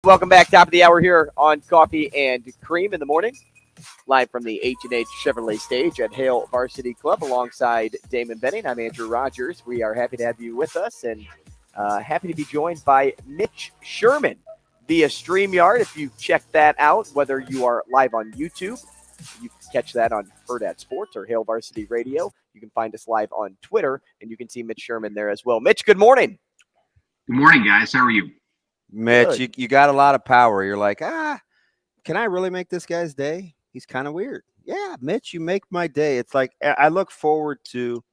Welcome back. Top of the hour here on Coffee and Cream in the morning. Live from the H&H Chevrolet stage at Hail Varsity Club alongside Damon Benning. I'm Andrew Rogers. We are happy to have you with us and happy to be joined by Mitch Sherman via StreamYard. If you check that out, whether you are live on YouTube, you can catch that on Hurrdat Sports or Hail Varsity Radio. You can find us live on Twitter, and you can see Mitch Sherman there as well. Mitch, good morning. Good morning, guys. How are you? Mitch, you got a lot of power. You're like, can I really make this guy's day? He's kind of weird. Yeah, Mitch, you make my day. It's like I look forward to,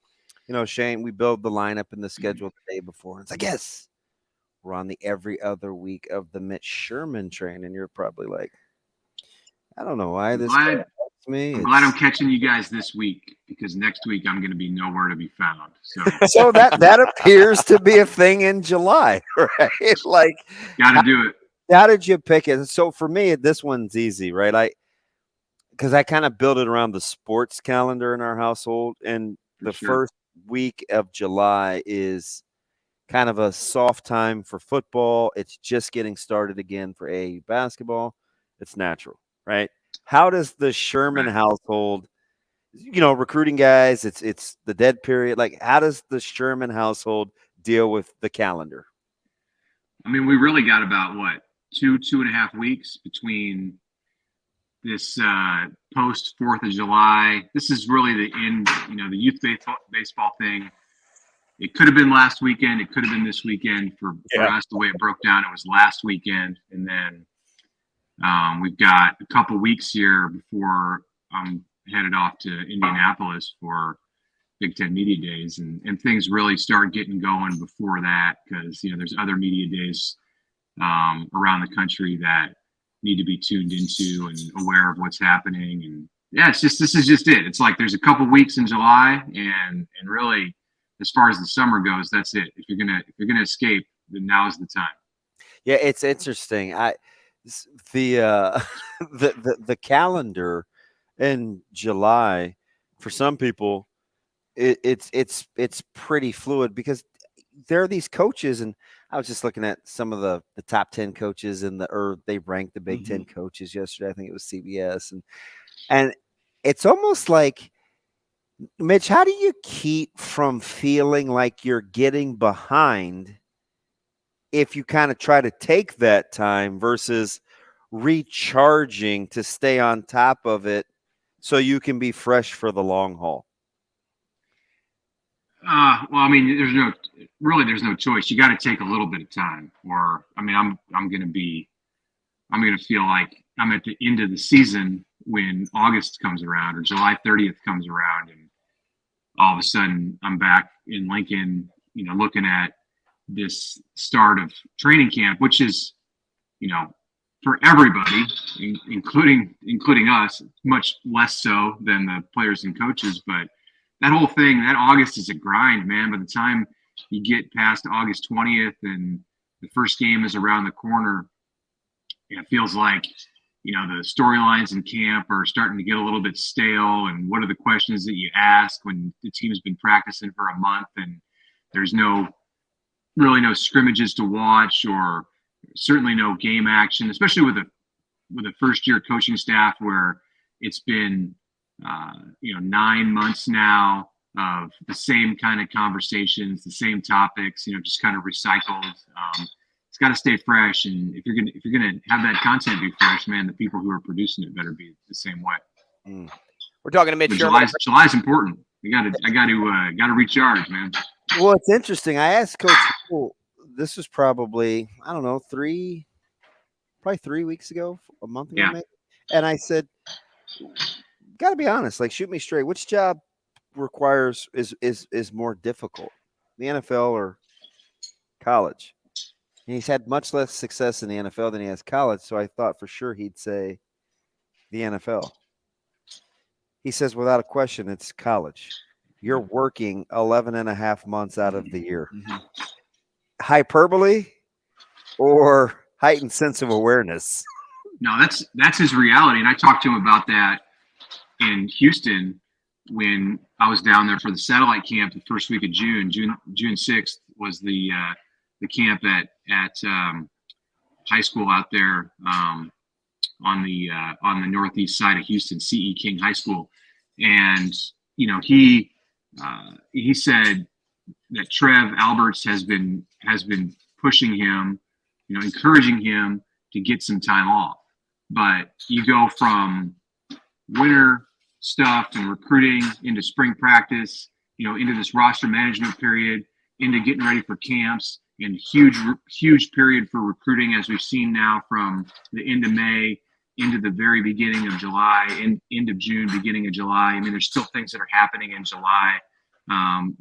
Shane, we build the lineup and the schedule the day before. And it's like, yes, we're on the every other week of the Mitch Sherman train. And you're probably like, I don't know why this guy helps me. I'm glad I'm catching you guys this week because next week I'm going to be nowhere to be found. So that appears to be a thing in July, right? Like, got to do it. How did you pick it? So for me, this one's easy, right? Because I kind of build it around the sports calendar in our household, and the first week of July is kind of a soft time for football. It's just getting started again for AAU basketball. It's natural, right? How does the Sherman household, recruiting guys, it's the dead period. Like, how does the Sherman household deal with the calendar? I mean, we really got about, 2.5 weeks between this post 4th of July. This is really the end, the youth baseball thing. It could have been last weekend. It could have been this weekend for us. The way it broke down, it was last weekend. And then we've got a couple weeks here before I'm headed off to Indianapolis for Big Ten Media Days. And things really start getting going before that because, there's other media days around the country that need to be tuned into and aware of what's happening. And this is just it. It's like there's a couple weeks in July and really as far as the summer goes, that's it. If you're gonna escape, then now's the time. Yeah, it's interesting. The calendar in July for some people it's pretty fluid because there are these coaches, and I was just looking at some of the top 10 coaches they ranked the Big Ten coaches yesterday. I think it was CBS, and it's almost like, Mitch, how do you keep from feeling like you're getting behind if you kind of try to take that time versus recharging to stay on top of it so you can be fresh for the long haul? Well, I mean, there's no choice. You got to take a little bit of time, or I'm going to feel like I'm at the end of the season when August comes around or July 30th comes around, and all of a sudden I'm back in Lincoln, looking at this start of training camp, which is, for everybody, including us, much less so than the players and coaches, but that whole thing, that August is a grind, man. By the time you get past August 20th and the first game is around the corner, it feels like, the storylines in camp are starting to get a little bit stale. And what are the questions that you ask when the team has been practicing for a month and there's really no scrimmages to watch, or certainly no game action, especially with a first-year coaching staff where it's been 9 months now of the same kind of conversations, the same topics, just kind of recycled. It's got to stay fresh, and if you're gonna have that content be fresh, man, the people who are producing it better be the same way. We're talking to Mitch Sherman. July's important. I got to recharge, man. Well, it's interesting. I asked Coach Rhule, this was probably, I don't know, 3 weeks ago, a month ago, maybe. And I said, got to be honest, like, shoot me straight. Which job is more difficult, the NFL or college? And he's had much less success in the NFL than he has college, so I thought for sure he'd say the NFL. He says, without a question, it's college. You're working 11 and a half months out of the year. Hyperbole or heightened sense of awareness? No, that's his reality. And I talked to him about that in Houston when I was down there for the satellite camp the first week of June. June 6th was the camp at high school out there on the northeast side of Houston, C.E. King High School, and he said that Trev Alberts has been pushing him, encouraging him to get some time off. But you go from winter stuff and recruiting into spring practice, into this roster management period, into getting ready for camps, and huge period for recruiting, as we've seen now from the end of May into the very beginning of July, end of June, beginning of July. I mean, there's still things that are happening in July,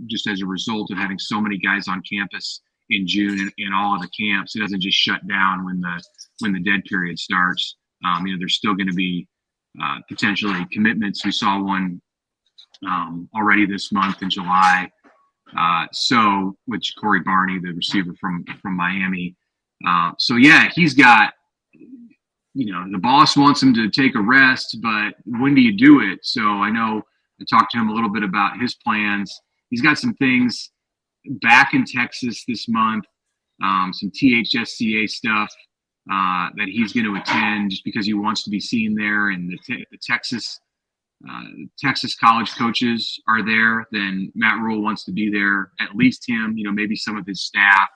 just as a result of having so many guys on campus in June and all of the camps. It doesn't just shut down when the dead period starts. There's still going to be potentially commitments. We saw one already this month in July. So which Corey Barney, the receiver from Miami. So yeah, he's got, the boss wants him to take a rest, but when do you do it? So I know I talked to him a little bit about his plans. He's got some things back in Texas this month, some THSCA stuff that he's going to attend just because he wants to be seen there. And the Texas college coaches are there. Then Matt Rhule wants to be there, at least him, maybe some of his staff.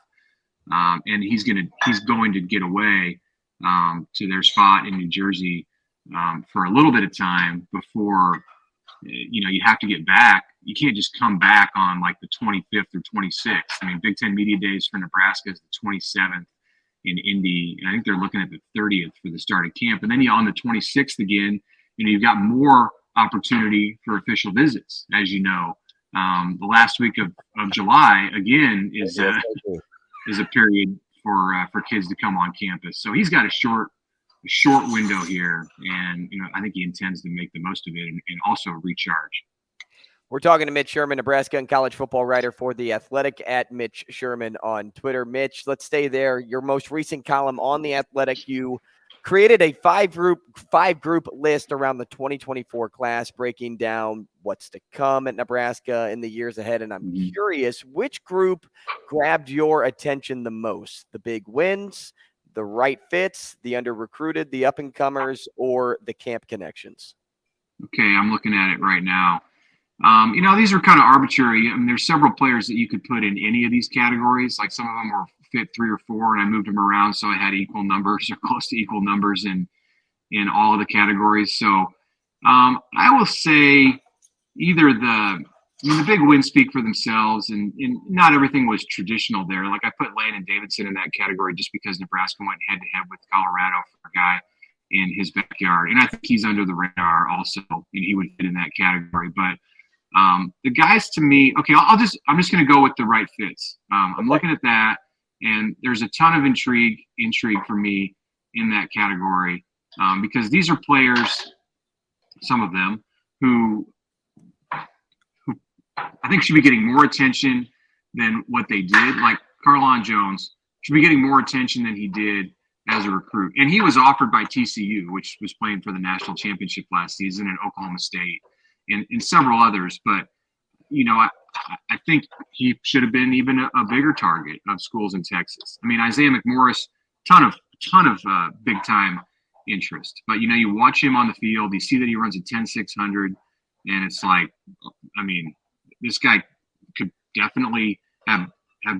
And he's going to get away to their spot in New Jersey for a little bit of time before, you have to get back. You can't just come back on like the 25th or 26th. I mean, Big Ten Media Days for Nebraska is the 27th in Indy. And I think they're looking at the 30th for the start of camp. And then on the 26th again, you've got more opportunity for official visits, as you know. The last week of July, again, is a period for kids to come on campus. So he's got a short window here, and I think he intends to make the most of it and also recharge. We're talking to Mitch Sherman, Nebraska and college football writer for The Athletic, at Mitch Sherman on Twitter. Mitch, let's stay there. Your most recent column on The Athletic, you created a five group list around the 2024 class, breaking down what's to come at Nebraska in the years ahead. And I'm curious, which group grabbed your attention the most? The big wins, the right fits, the under-recruited, the up-and-comers, or the camp connections? Okay, I'm looking at it right now. These are kind of arbitrary. I mean, there's several players that you could put in any of these categories. Like some of them were fit 3 or 4, and I moved them around so I had equal numbers or close to equal numbers in all of the categories. So I will say either the big wins speak for themselves, and not everything was traditional there. Like I put Landon Davidson in that category just because Nebraska went head-to-head with Colorado for a guy in his backyard, and I think he's under the radar also, and he would fit in that category. But the guys to me, okay, I'm just going to go with the right fits. I'm looking at that, and there's a ton of intrigue for me in that category because these are players, some of them, who I think should be getting more attention than what they did. Like Carlon Jones should be getting more attention than he did as a recruit. And he was offered by TCU, which was playing for the national championship last season, and Oklahoma State and several others. But, I think he should have been even a bigger target of schools in Texas. I mean, Isaiah McMorris, ton of big time interest. But, you watch him on the field, you see that he runs a 10.600, and it's like, I mean, this guy could definitely have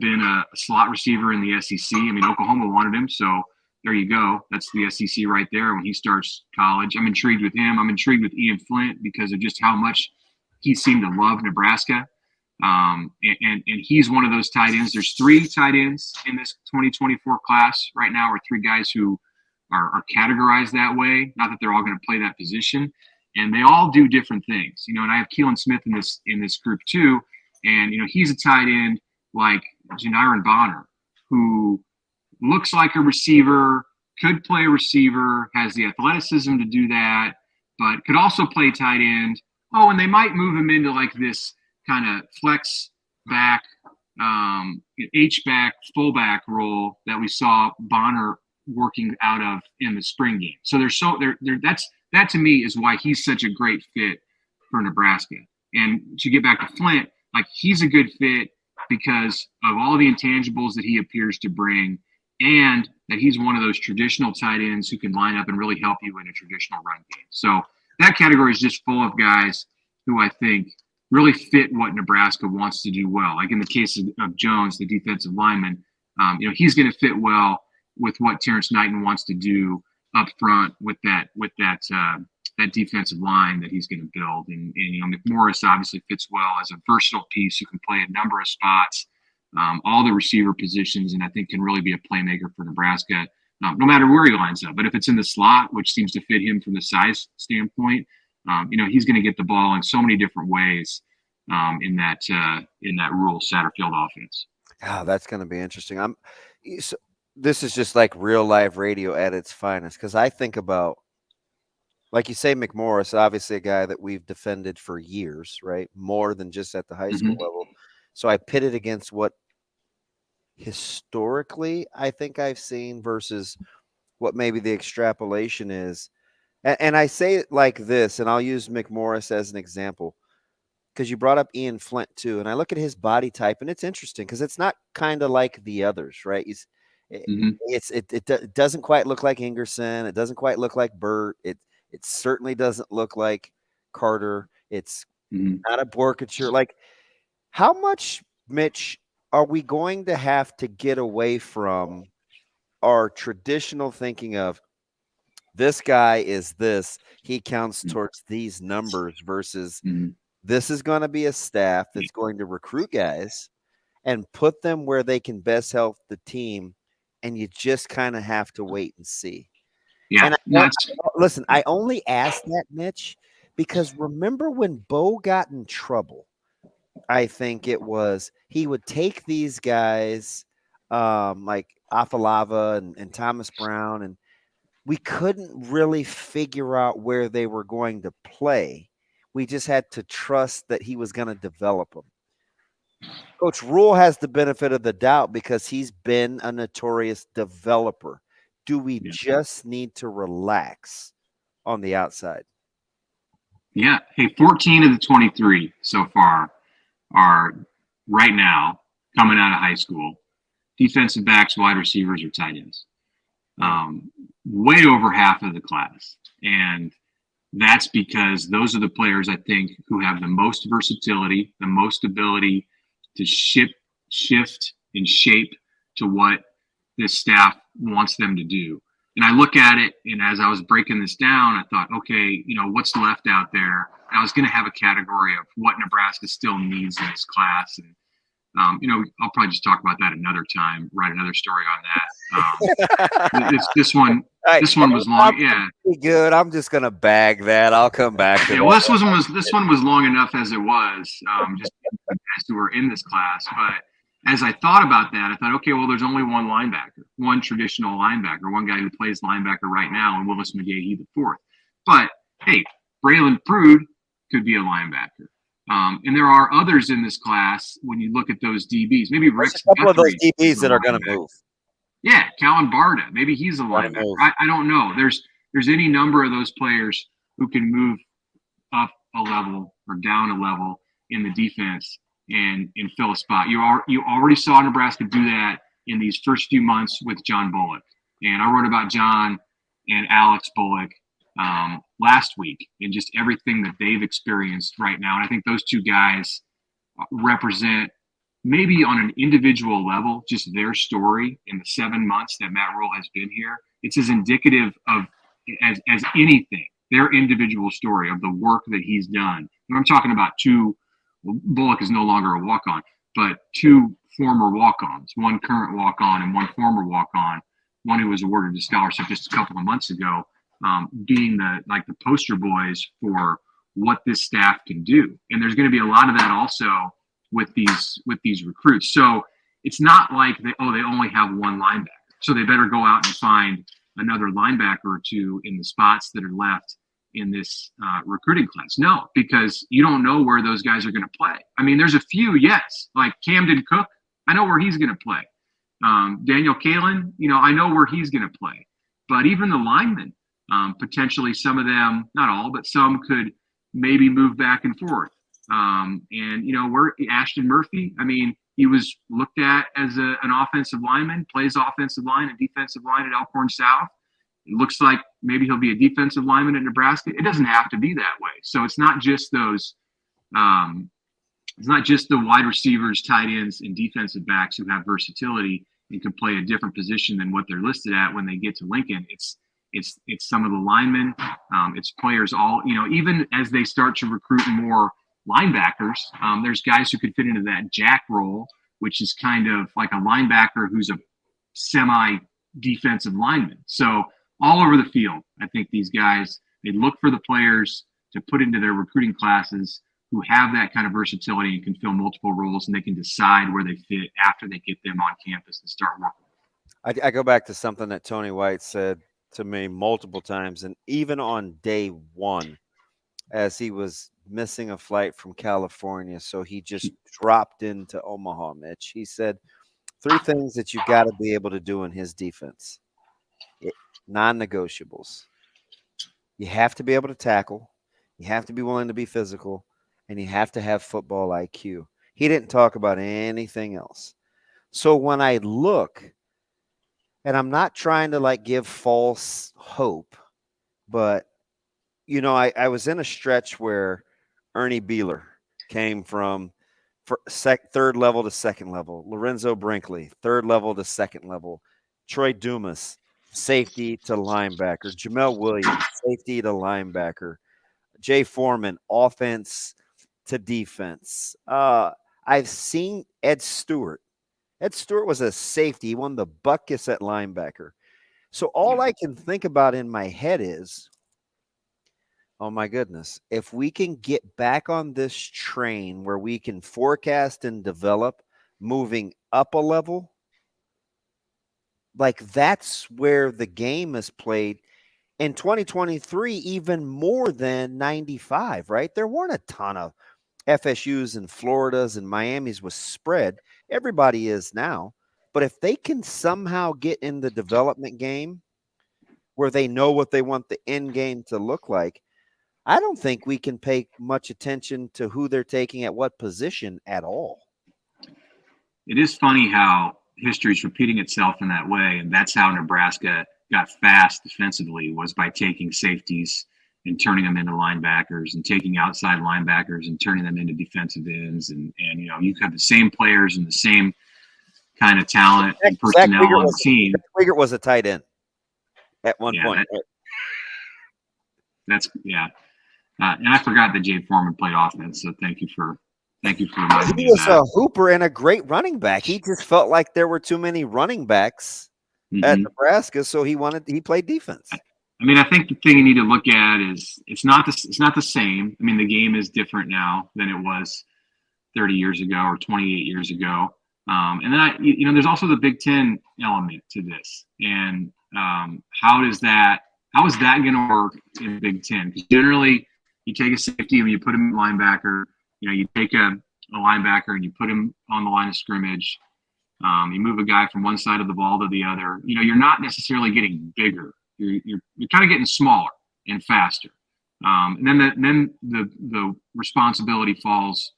been a slot receiver in the SEC. I mean, Oklahoma wanted him, so there you go. That's the SEC right there when he starts college. I'm intrigued with him. I'm intrigued with Ian Flint because of just how much he seemed to love Nebraska. And he's one of those tight ends. There's 3 tight ends in this 2024 class right now, or 3 guys who are categorized that way. Not that they're all going to play that position. And they all do different things, and I have Keelan Smith in this group too. And, he's a tight end like Janiron Bonner, who looks like a receiver, could play a receiver, has the athleticism to do that, but could also play tight end. Oh, and they might move him into like this kind of flex back, H-back, fullback role that we saw Bonner working out of in the spring game. So that to me is why he's such a great fit for Nebraska. And to get back to Flint, like he's a good fit because of all the intangibles that he appears to bring, and that he's one of those traditional tight ends who can line up and really help you in a traditional run game. So that category is just full of guys who I think really fit what Nebraska wants to do well. Like in the case of Jones, the defensive lineman, he's going to fit well with what Terrence Knighton wants to do up front with that defensive line that he's going to build. And McMorris obviously fits well as a versatile piece who can play a number of spots, all the receiver positions, and I think can really be a playmaker for Nebraska, no matter where he lines up. But if it's in the slot, which seems to fit him from the size standpoint, he's going to get the ball in so many different ways in that Rhule Satterfield offense. Oh, that's going to be interesting. This is just like real live radio at its finest, because I think about, like you say, McMorris, obviously a guy that we've defended for years, right? More than just at the high school level. So I pit it against what historically I think I've seen versus what maybe the extrapolation is. And I say it like this, and I'll use McMorris as an example, because you brought up Ian Flint too. And I look at his body type, and it's interesting because it's not kind of like the others, right? It doesn't quite look like Ingerson. It doesn't quite look like Burt. It certainly doesn't look like Carter. It's not a Borkature. Like, how much, Mitch, are we going to have to get away from our traditional thinking of this guy is this, he counts towards these numbers versus this is going to be a staff that's going to recruit guys and put them where they can best help the team, and you just kind of have to wait and see. Yeah. And listen, I only asked that, Mitch, because remember when Bo got in trouble? I think it was he would take these guys like Afalava and Thomas Brown, and we couldn't really figure out where they were going to play. We just had to trust that he was going to develop them. Coach Rhule has the benefit of the doubt because he's been a notorious developer. Do we just need to relax on the outside? Yeah. Hey, 14 of the 23 so far are right now coming out of high school. Defensive backs, wide receivers, or tight ends. Way over half of the class. And that's because those are the players, I think, who have the most versatility, the most ability to shift and shape to what this staff wants them to do. And I look at it, and as I was breaking this down, I thought, okay, what's left out there? And I was going to have a category of what Nebraska still needs in this class. And, I'll probably just talk about that another time, write another story on that. This one was long. Yeah. Good. I'm just going to bag that. I'll come back to it. Well, this one was long enough as it was, just guys who were in this class. But as I thought about that, I thought, okay, well, there's only one linebacker, one traditional linebacker, one guy who plays linebacker right now, and Willis McGahee the fourth. But hey, Braylon Prude could be a linebacker. And there are others in this class when you look at those DBs. Maybe Rex a couple of those DBs that are going to move. Yeah, Callan Barda. Maybe he's a linebacker. I don't know. There's any number of those players who can move up a level or down a level in the defense and fill a spot. You already saw Nebraska do that in these first few months with John Bullock. And I wrote about John and Alex Bullock last week and just everything that they've experienced right now. And I think those two guys represent, maybe on an individual level, just their story in the 7 months that Matt Rhule has been here. It's as indicative of as anything, their individual story of the work that he's done. And I'm talking about Bullock is no longer a walk-on, but two former walk-ons, one current walk-on and one former walk-on, one who was awarded a scholarship just a couple of months ago, being the poster boys for what this staff can do. And there's going to be a lot of that also with these recruits. So it's not like they only have one linebacker, so they better go out and find another linebacker or two in the spots that are left in this recruiting class. No, because you don't know where those guys are going to play. I mean, there's a few, yes, like Camden Cook. I know where he's going to play. Daniel Kalen, I know where he's going to play. But even the linemen, potentially some of them, not all, but some could maybe move back and forth. And where Ashton Murphy, I mean, He was looked at as an offensive lineman, plays offensive line and defensive line at Elkhorn South. It looks like maybe he'll be a defensive lineman at Nebraska. It doesn't have to be that way. So it's not just those it's not just the wide receivers, tight ends, and defensive backs who have versatility and can play a different position than what they're listed at when they get to Lincoln. It's some of the linemen. It's players all, even as they start to recruit more linebackers, there's guys who could fit into that jack role, which is kind of like a linebacker who's a semi-defensive lineman. So all over the field, I think these guys, they look for the players to put into their recruiting classes who have that kind of versatility and can fill multiple roles, and they can decide where they fit after they get them on campus and start working. I go back to something that Tony White said to me multiple times, and even on day one, as he was missing a flight from California, so he just dropped into Omaha, Mitch. He said 3 things that you got to be able to do in his defense. Non-negotiables. You have to be able to tackle. You have to be willing to be physical, and you have to have football IQ. He didn't talk about anything else. So when I look, and I'm not trying to give false hope, but I was in a stretch where Ernie Beeler came from third level to second level. Lorenzo Brinkley, third level to second level. Troy Dumas, safety to linebacker. Jamel Williams, safety to linebacker. Jay Foreman, offense to defense. I've seen Ed Stewart. Ed Stewart was a safety. He won the Butkus at linebacker. So all I can think about in my head is, oh my goodness, if we can get back on this train where we can forecast and develop moving up a level, that's where the game is played in 2023, even more than 95, right? There weren't a ton of FSUs and Floridas and Miamis was spread. Everybody is now. But if they can somehow get in the development game where they know what they want the end game to look like, I don't think we can pay much attention to who they're taking at what position at all. It is funny how history is repeating itself in that way, and that's how Nebraska got fast defensively, was by taking safeties and turning them into linebackers, and taking outside linebackers and turning them into defensive ends. And you have the same players and the same kind of talent and personnel on the team. Wiegert was a tight end at one point. And I forgot that Jay Foreman played offense, so thank you for reminding me. He was a hooper and a great running back. He just felt like there were too many running backs at Nebraska, so he played defense. I mean, I think the thing you need to look at is it's not the same. I mean, the game is different now than it was 30 years ago or 28 years ago. And then there's also the Big Ten element to this, and how is that going to work in the Big Ten? Because generally, you take a safety and you put him in linebacker. You take a linebacker and you put him on the line of scrimmage. You move a guy from one side of the ball to the other. You're not necessarily getting bigger. You're kind of getting smaller and faster. And then the responsibility falls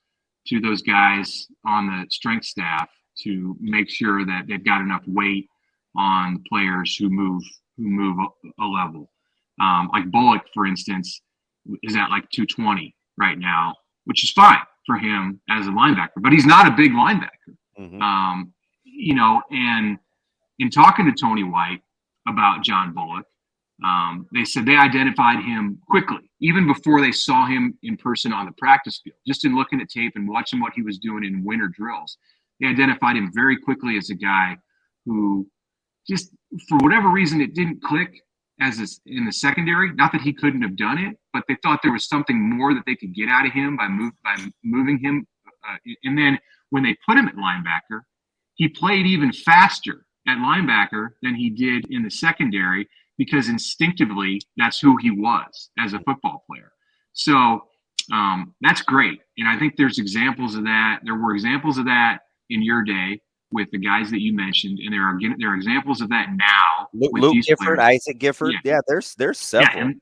to those guys on the strength staff to make sure that they've got enough weight on the players who move a level. Like Bullock, for instance, is at 220 right now, which is fine for him as a linebacker, but he's not a big linebacker. And in talking to Tony White about John Bullock, they said they identified him quickly, even before they saw him in person on the practice field. Just in looking at tape and watching what he was doing in winter drills, they identified him very quickly as a guy who just, for whatever reason, it didn't click in the secondary. Not that he couldn't have done it, but they thought there was something more that they could get out of him by moving him. And then when they put him at linebacker, he played even faster at linebacker than he did in the secondary, because instinctively that's who he was as a football player. So that's great. And I think there's examples of that. There were examples of that in your day with the guys that you mentioned, and there are examples of that now. Luke Gifford, Isaac Gifford. Yeah, there's several.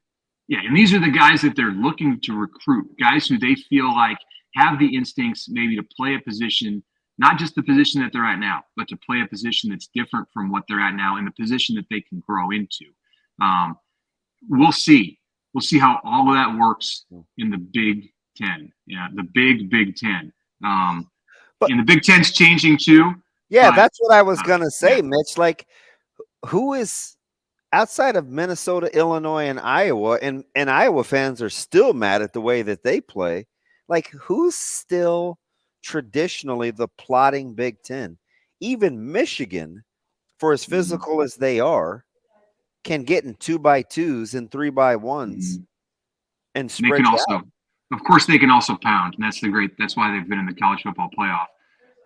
And these are the guys that they're looking to recruit, guys who they feel like have the instincts maybe to play a position not just the position that they're at now, but to play a position that's different from what they're at now and the position that they can grow into. We'll see. We'll see how all of that works in the Big Ten. Yeah, the Big Ten. And the Big Ten's changing too. Yeah, that's what I was gonna say, yeah. Mitch. Like, who is outside of Minnesota, Illinois, and Iowa, and Iowa fans are still mad at the way that they play. Like, who's still traditionally the plotting Big Ten? Even Michigan, for as physical as they are, can get in 2x2s and 3x1s and spread. They can also, of course, they can also pound. And that's why they've been in the college football playoff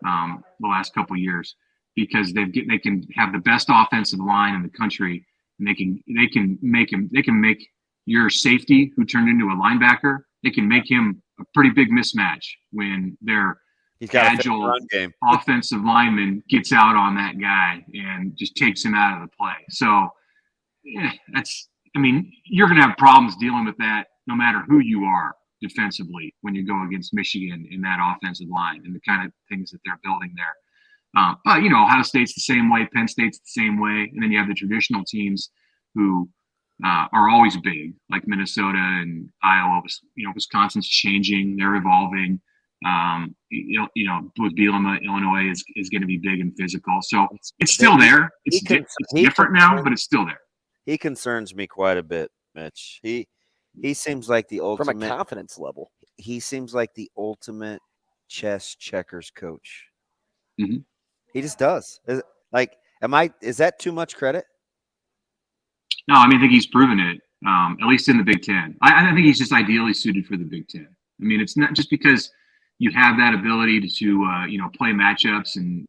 the last couple of years, because they can have the best offensive line in the country, and they can make your safety, who turned into a linebacker, they can make him a pretty big mismatch when their agile offensive lineman gets out on that guy and just takes him out of the play. So yeah, you're going to have problems dealing with that no matter who you are defensively when you go against Michigan in that offensive line and the kind of things that they're building there. But, Ohio State's the same way, Penn State's the same way. And then you have the traditional teams who are always big, like Minnesota and Iowa. Wisconsin's changing, they're evolving. With Bielema, Illinois is going to be big and physical. So it's still there. It's different now, but it's still there. He concerns me quite a bit, Mitch. He seems like the ultimate from a confidence level. He seems like the ultimate chess checkers coach. Mm-hmm. He just does. Is that too much credit? No, I think he's proven it, at least in the Big Ten. I think he's just ideally suited for the Big Ten. It's not just because you have that ability to play matchups and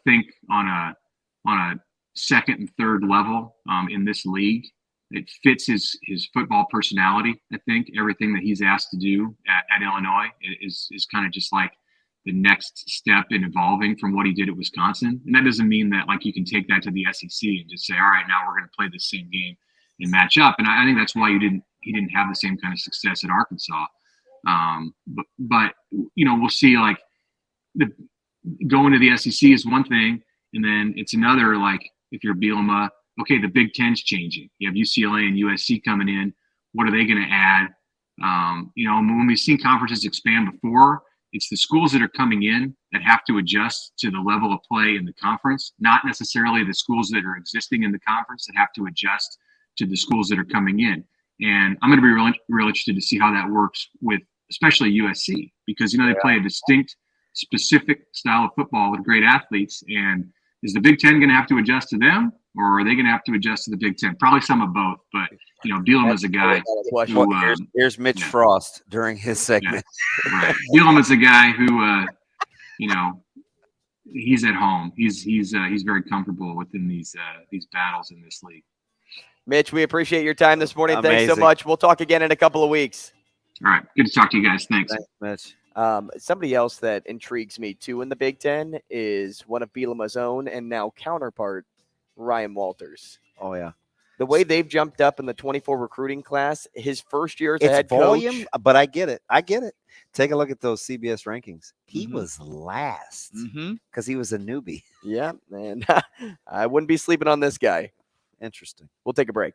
think on a second and third level in this league. It fits his football personality. I think everything that he's asked to do at Illinois is kind of just like the next step in evolving from what he did at Wisconsin. And that doesn't mean that you can take that to the SEC and just say, all right, now we're going to play the same game and match up. And I think that's why he didn't have the same kind of success at Arkansas. But we'll see. Going to the SEC is one thing, and then it's another. If you're Bielema, okay, the Big Ten's changing. You have UCLA and USC coming in. What are they going to add? When we've seen conferences expand before, it's the schools that are coming in that have to adjust to the level of play in the conference, not necessarily the schools that are existing in the conference that have to adjust to the schools that are coming in. And I'm going to be real interested to see how that works with especially USC, because they play a distinct, specific style of football with great athletes. And is the Big Ten going to have to adjust to them, or are they going to have to adjust to the Big Ten? Probably some of both. But Bielema is a guy who here's Mitch Frost during his segment. Yeah, right. Bielema is a guy who he's at home. He's very comfortable within these battles in this league. Mitch, we appreciate your time this morning. Amazing. Thanks so much. We'll talk again in a couple of weeks. All right. Good to talk to you guys. Thanks Mitch. Somebody else that intrigues me too in the Big Ten is one of Bielema's own and now counterpart, Ryan Walters. Oh yeah, the way they've jumped up in the 24 recruiting class, his first year as a it's head volume, coach. but I get it. Take a look at those CBS rankings. He was last because he was a newbie. Yeah, and I wouldn't be sleeping on this guy. Interesting. We'll take a break.